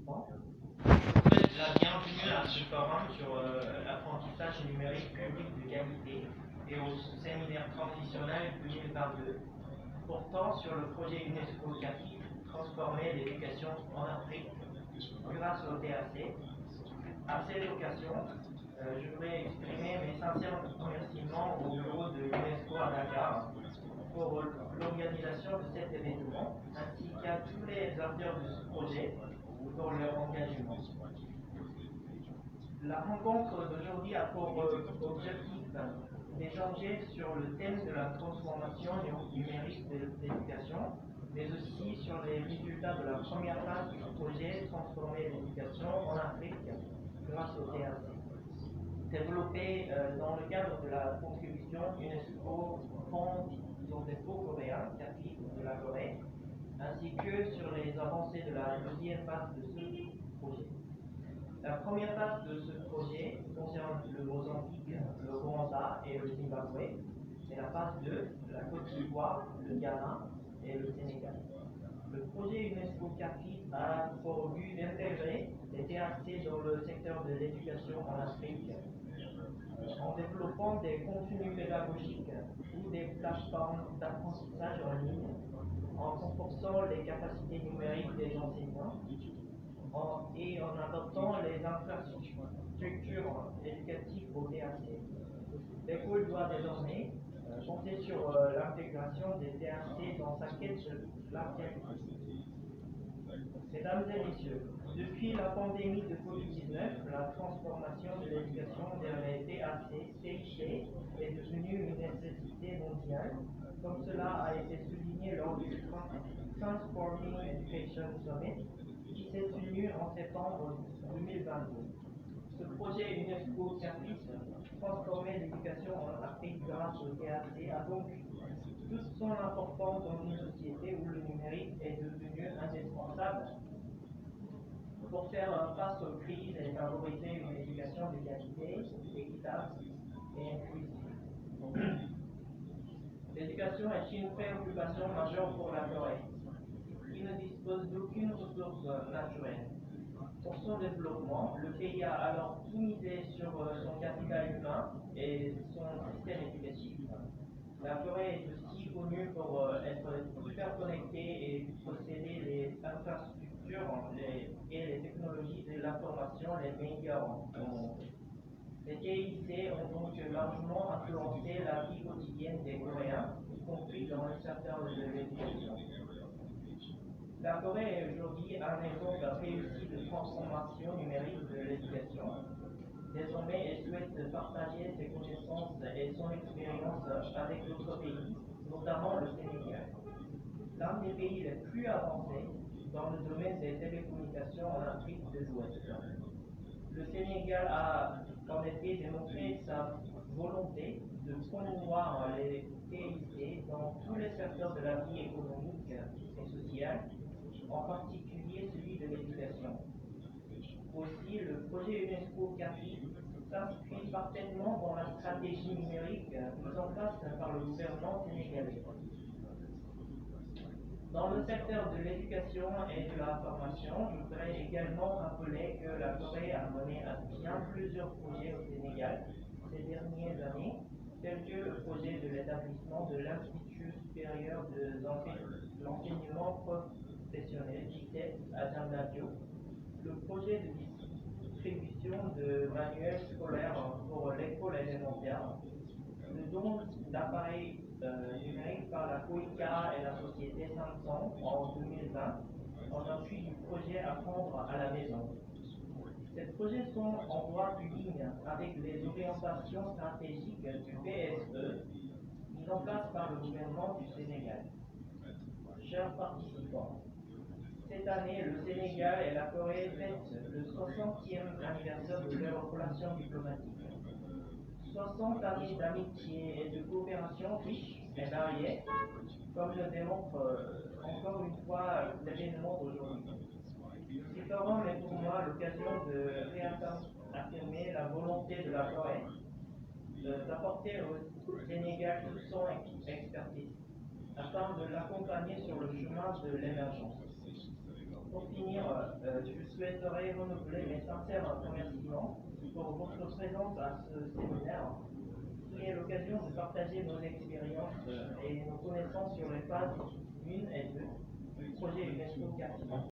participants. Je souhaite la bienvenue à ce forum sur l'apprentissage numérique public de qualité et au séminaire transitionnel 2022 portant sur le projet UNESCO CACI Transformer l'éducation en Afrique grâce au TAC. À cette occasion, je voudrais exprimer mes sincères remerciements au bureau de l'UNESCO à Dakar pour l'organisation de cet événement, ainsi qu'à tous les acteurs de ce projet pour leur engagement. La rencontre d'aujourd'hui a pour objectif d'échanger sur le thème de la transformation numérique de l'éducation, mais aussi sur les résultats de la première phase du projet Transformer l'éducation en Afrique grâce au TAC. Développé dans le cadre de la contribution UNESCO Fonds UNESCO coréen, CACI de la Corée, ainsi que sur les avancées de la deuxième phase de ce projet. La première phase de ce projet concerne le Mozambique, le Rwanda et le Zimbabwe, et la phase 2, la Côte d'Ivoire, le Ghana et le Sénégal. Le projet UNESCO CACI a pour but d'intégrer les TAC dans le secteur de l'éducation en Afrique en développant des contenus pédagogiques ou des plateformes d'apprentissage en ligne, en renforçant les capacités numériques des enseignants et en adoptant les infrastructures éducatives au TAC. L'école doit désormais compter sur l'intégration des TAC dans sa quête de la qualité. Mesdames et messieurs, depuis la pandémie de Covid-19, la transformation de l'éducation vers les TAC, TIC, est devenue une nécessité mondiale, comme cela a été souligné lors du Transforming Education Summit, qui s'est tenu en septembre 2022. Ce projet UNESCO Service Transformer l'éducation en Afrique grâce au TAC a donc toute son importance dans une société où le numérique est devenu indispensable pour faire face aux crises et favoriser une éducation de qualité, équitable et inclusive. L'éducation est une préoccupation majeure pour la Corée, qui ne dispose d'aucune ressource naturelle. Pour son développement, le pays a alors tout misé sur son capital humain et son système éducatif. La Corée est aussi connue pour être hyper connectée et posséder les infrastructures et les technologies de l'information les meilleures au monde. Les TIC ont donc largement influencé la vie quotidienne des Coréens, y compris dans le secteur de l'éducation. La Corée est aujourd'hui un exemple réussi de transformation numérique de l'éducation. Désormais, elle souhaite partager ses connaissances et son expérience avec d'autres pays, notamment le Sénégal, l'un des pays les plus avancés dans le domaine des télécommunications en Afrique de l'Ouest. Le Sénégal a en effet démontré sa volonté de promouvoir les TIC dans tous les secteurs de la vie économique et sociale, en particulier celui de l'éducation. Aussi, le projet UNESCO CACI s'inscrit parfaitement dans la stratégie numérique mise en place par le gouvernement sénégalais. Dans le secteur de l'éducation et de la formation, je voudrais également rappeler que la Corée a mené à bien plusieurs projets au Sénégal ces dernières années, tels que le projet de l'établissement de l'Institut supérieur de l'enseignement professionnel, ITEP, à Diamniadio, le projet de distribution de manuels scolaires pour l'école élémentaire, le don d'appareils numériques par la COICA et la société Samsung en 2020 en appui du projet Apprendre à la maison. Ces projets sont en droite ligne avec les orientations stratégiques du PSE mises en place par le gouvernement du Sénégal. Chers participants, cette année, le Sénégal et la Corée fêtent le 60e anniversaire de leurs relations diplomatiques. 60 années d'amitié et de coopération riches et variées, comme le démontre encore une fois l'événement d'aujourd'hui. Ce forum est pour moi l'occasion de réaffirmer la volonté de la Corée d'apporter au Sénégal toute son expertise, afin de l'accompagner sur le chemin de l'émergence. Pour finir, je souhaiterais renouveler mes sincères remerciements pour votre présence à ce séminaire, qui est l'occasion de partager nos expériences et nos connaissances sur les phases 1 et 2 du projet UNESCO Quartier.